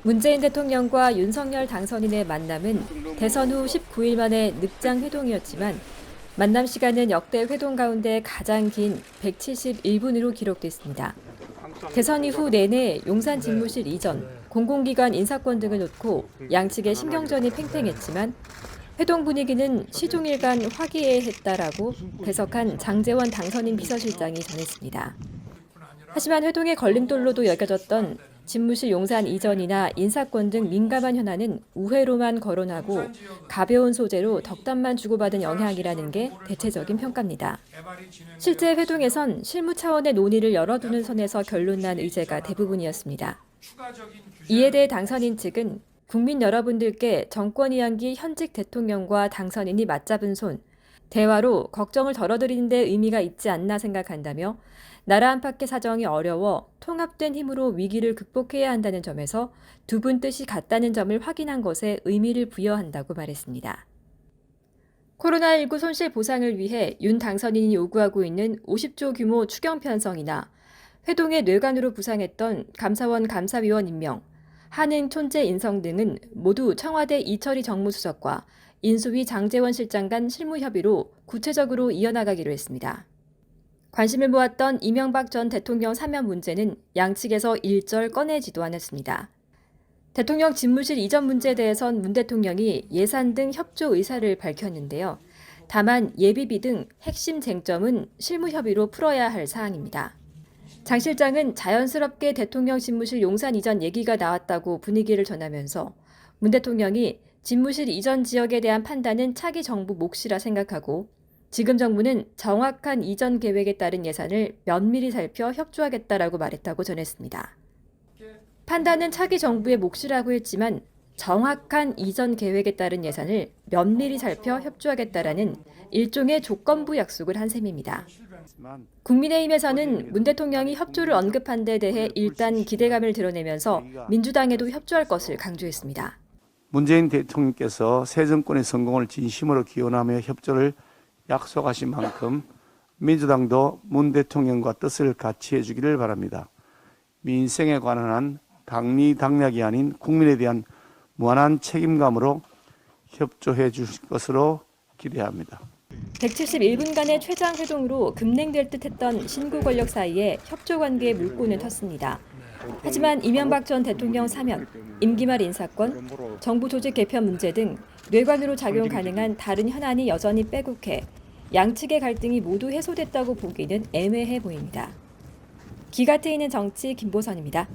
문재인 대통령과 윤석열 당선인의 만남은 대선 후 19일 만에 늑장 회동이었지만 만남 시간은 역대 회동 가운데 가장 긴 171분으로 기록됐습니다. 대선 이후 내내 용산 집무실 이전, 공공기관 인사권 등을 놓고 양측의 신경전이 팽팽했지만 회동 분위기는 시종일관 화기애애했다라고 배석한 장제원 당선인 비서실장이 전했습니다. 하지만 회동의 걸림돌로도 여겨졌던 집무실 용산 이전이나 인사권 등 민감한 현안은 우회로만 거론하고 가벼운 소재로 덕담만 주고받은 영향이라는 게 대체적인 평가입니다. 실제 회동에선 실무 차원의 논의를 열어두는 선에서 결론난 의제가 대부분이었습니다. 이에 대해 당선인 측은 국민 여러분들께 정권 이양기 현직 대통령과 당선인이 맞잡은 손, 대화로 걱정을 덜어드리는 데 의미가 있지 않나 생각한다며 나라 안팎의 사정이 어려워 통합된 힘으로 위기를 극복해야 한다는 점에서 두 분 뜻이 같다는 점을 확인한 것에 의미를 부여한다고 말했습니다. 코로나19 손실 보상을 위해 윤 당선인이 요구하고 있는 50조 규모 추경 편성이나 회동의 뇌관으로 부상했던 감사원 감사위원 임명, 한행 촌재 인성 등은 모두 청와대 이철희 정무수석과 인수위 장제원 실장 간 실무 협의로 구체적으로 이어나가기로 했습니다. 관심을 모았던 이명박 전 대통령 사면 문제는 양측에서 일절 꺼내지도 않았습니다. 대통령 집무실 이전 문제에 대해선 문 대통령이 예산 등 협조 의사를 밝혔는데요. 다만 예비비 등 핵심 쟁점은 실무 협의로 풀어야 할 사항입니다. 장 실장은 자연스럽게 대통령 집무실 용산 이전 얘기가 나왔다고 분위기를 전하면서 문 대통령이 집무실 이전 지역에 대한 판단은 차기 정부 몫이라 생각하고 지금 정부는 정확한 이전 계획에 따른 예산을 면밀히 살펴 협조하겠다라고 말했다고 전했습니다. 판단은 차기 정부의 몫이라고 했지만 정확한 이전 계획에 따른 예산을 면밀히 살펴 협조하겠다라는 일종의 조건부 약속을 한 셈입니다. 국민의힘에서는 문 대통령이 협조를 언급한 데 대해 일단 기대감을 드러내면서 민주당에도 협조할 것을 강조했습니다. 문재인 대통령께서 새 정권의 성공을 진심으로 기원하며 협조를 약속하신 만큼 민주당도 문 대통령과 뜻을 같이 해주기를 바랍니다. 민생에 관한 한 당리당략이 아닌 국민에 대한 무한한 책임감으로 협조해 주실 것으로 기대합니다. 171분간의 최장 회동으로 급냉될 듯했던 신구 권력 사이에 협조 관계의 물꼬는 텄습니다. 하지만 이명박 전 대통령 사면, 임기 말 인사권, 정부 조직 개편 문제 등 뇌관으로 작용 가능한 다른 현안이 여전히 빼곡해 양측의 갈등이 모두 해소됐다고 보기는 애매해 보입니다. 기가 트이는 정치 김보선입니다.